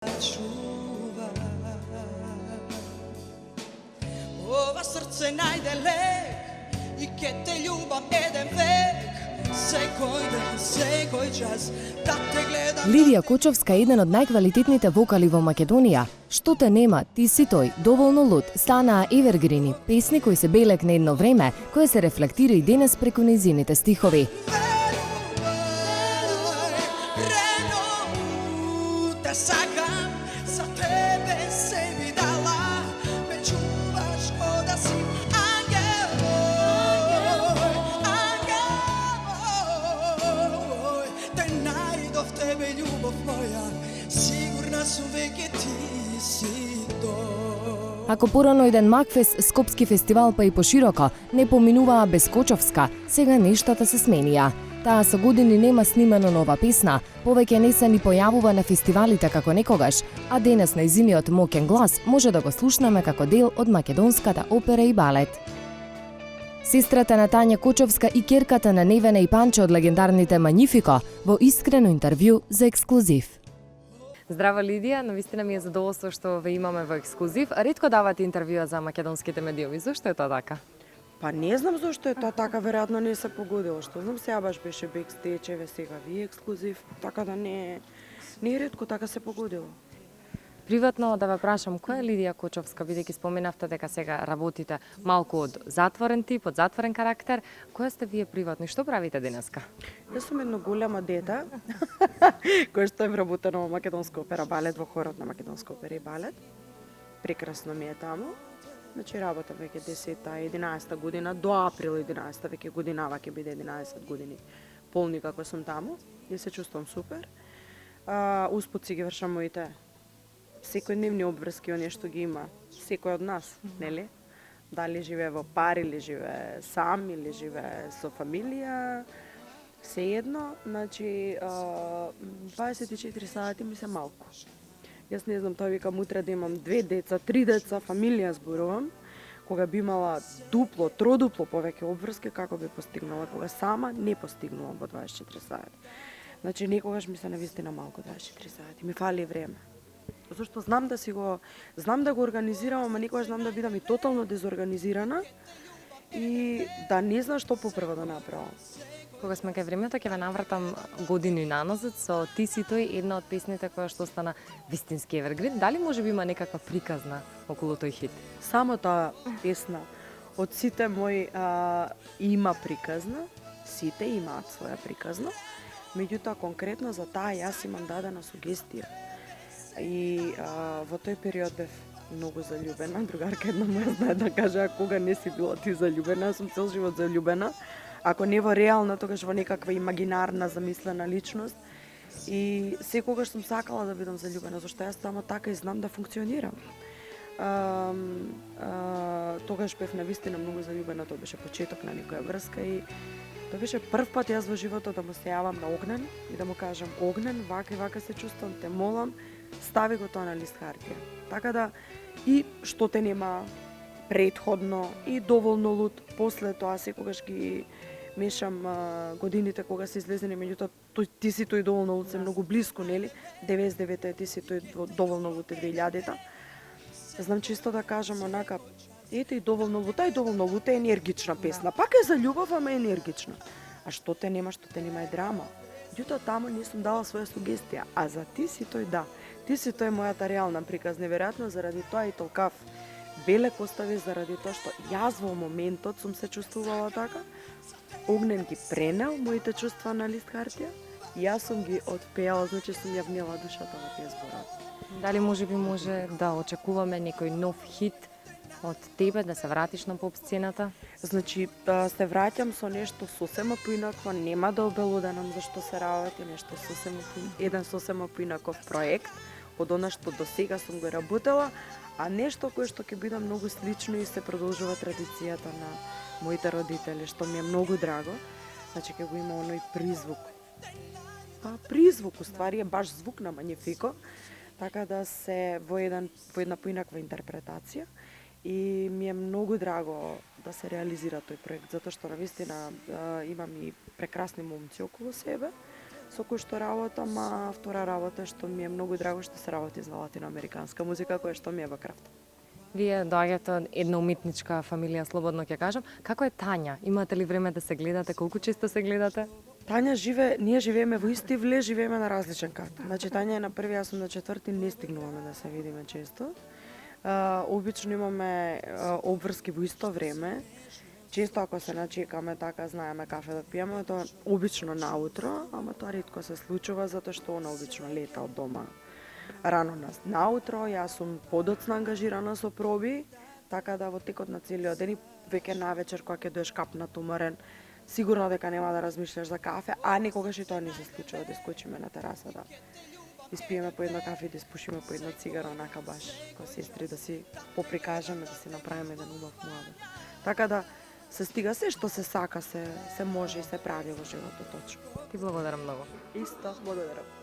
čuva. Ova srce najde lek i ke te ljubam jedan vek. Секој ден, секој час да те гледам. Лидија Кочовска е еден од најквалитетните вокали во Македонија. Што те нема, ти си тој, доволно луд, станаа евергрини, песни кои се белекне едно време, кој се рефлектира и денес преку нејзините стихови. Те сакам, за тебе се би дала, ме чуваш ко да си ангел, ангел. Те најдов тебе љубов моја, сигурна сум веќе ти си тој. Ако порано еден Макфест, Скопски фестивал па и пошироко не поминуваа без Кочовска, сега нештата се сменија. Таа со години нема снимано нова песна, повеќе не се ни појавува на фестивалите како некогаш, а денес нејзиниот моќен глас може да го слушнеме како дел од македонската опера и балет. Сестрата на Тања Кочовска и керката на Невена и Панче од легендарните Манифико во искрено интервју за Ексклузив. Здраво Лидија, навистина ми е задоволство што ве имаме во Ексклузив. Ретко давате интервјуа за македонските медиуми. Зошто е тоа така? Па не знам зошто е тоа така, веројатно не се погодило. Што знам, сега баш беше бекстејдж, еве сега ви Ексклузив, така да не е ретко така се погодило. Приватно да ве прашам, која е Лидија Кочовска, бидејќи споменавте дека сега работите малку од затворен тип, од затворен карактер, која сте вие приватно и што правите денеска? Јас сум едно голема дете, која што е вработена во Македонска опера балет, во хорот на Македонска опера и балет. Прекрасно ми е таму. Значи работам веќе 10-та, 11-та година, до април 11-та, веќе годинава ќе биде 11 години полни како сум таму и се чувствувам супер. Успут си ги вршам моите секојдневни обврски, оние што ги има секој од нас, нели? Дали живее во пар или живее сам или живее со фамилија, се едно, значи 24 сати ми се малку. Јас не знам, тоа викам утре да имам 2 деца, 3 деца, фамилија зборувам, кога би имала дупло, тродупло повеќе обврски, како би постигнала, кога сама не постигнувам во 24 сати. Значи, некогаш ми се навистина малку 24 сати, ми фали време. Зашто знам да го организирам, ама некогаш знам да бидам и тотално дезорганизирана и да не знам што попрво да направам. Кога сме кај времето, ќе ве навратам години наназад со Ти си тој, една од песните која што стана вистински евергрин. Дали може би има некаква приказна околу тој хит? Само таа песна од сите мои има приказна, сите имаат своја приказна, меѓутоа конкретно за таа јас имам дадена сугестија. И во тој период бев многу заљубена, другарка една моја знае да каже, а кога не си била ти заљубена, јас сум цел живот заљубена. Ако не во реална, тогаш во некаква имагинарна, замислена личност. И секогаш сум сакала да бидам заљубена, зашто јас само така и знам да функционирам. Тогаш бев навистина многу заљубена, тоа беше почеток на некоја врска и тоа беше прв пат јас во животот да му се јавам на Огнен и да му кажам: Огнен, вака и вака се чувствам, те молам, стави го тоа на лист хартија. Така да и што те нема претходно и доволно луд, после тоа секогаш ги мешам годините кога се излезени, меѓутоа Ти си тој доволно луд се многу блиску, нели? 99-та е Ти си тој доволно луд е 2000-та. Знам чисто да кажам онака, ете и доволно луд е енергична песна. Пак е за љубов, ама енергична. А што те нема е драма. Меѓутоа таму не сум дала своја сугестија, а за Ти си тој да. Ти си тој мојата реална приказна, неверојатно заради тоа и толкав белек остави, заради тоа што јас во моментот сум се чувствувала така. Огнен ги пренел моите чувства на лист хартија, јас сум ги отпеала, значи сум ја внела душата во тие зборови. Дали може да очекуваме некој нов хит од тебе, да се вратиш на поп сцената? Значи, се враќам со нешто сосема поинакво, нема да обелуденам зашто се работи, еден сосема поинаков проект, од она што до сега сум го работела, а нешто кое што ќе биде многу слично и се продолжува традицијата на моите родители, што ми е многу драго. Значи, ќе го има оној призвук. Призвук, уствари е баш звук на Манифико, така да се во една поинаква интерпретација. И ми е многу драго да се реализира тој проект, затоа што навистина имам и прекрасни момци околу себе, со кој што работам, а втора работа што ми е многу драго што се работи за латиноамериканска музика, која што ми е во крвта. Вие доаѓате од една уметничка фамилија, слободно ќе кажам. Како е Тања? Имате ли време да се гледате? Колку често се гледате? Тања ние живееме во иsti влез, живееме на различен кат. Значи Тања е на први, јас сум на четврти, не стигнуваме да се видиме често. Обично имаме обврски во исто време. Често ако се начекаме така, знаеме кафе да пиеме, тоа обично наутро, ама тоа ретко се случува затоа што она обично лета од дома рано наутро, јас сум подоцна ангажирана со проби, така да во текот на целиот ден и веќе навечер кога ќе доеш капнат уморен, сигурно дека нема да размишляш за кафе, а некогаш и тоа не се случува да искочиме на тераса да испиеме по едно кафе, да испушиме по едно цигара, онака баш ко сестри да си поприкажеме, да си направиме еден убав муабет. Така да се стига се што се сака, се може и се прави во животот точно. Ти благодарам многу. Исто, благодарам.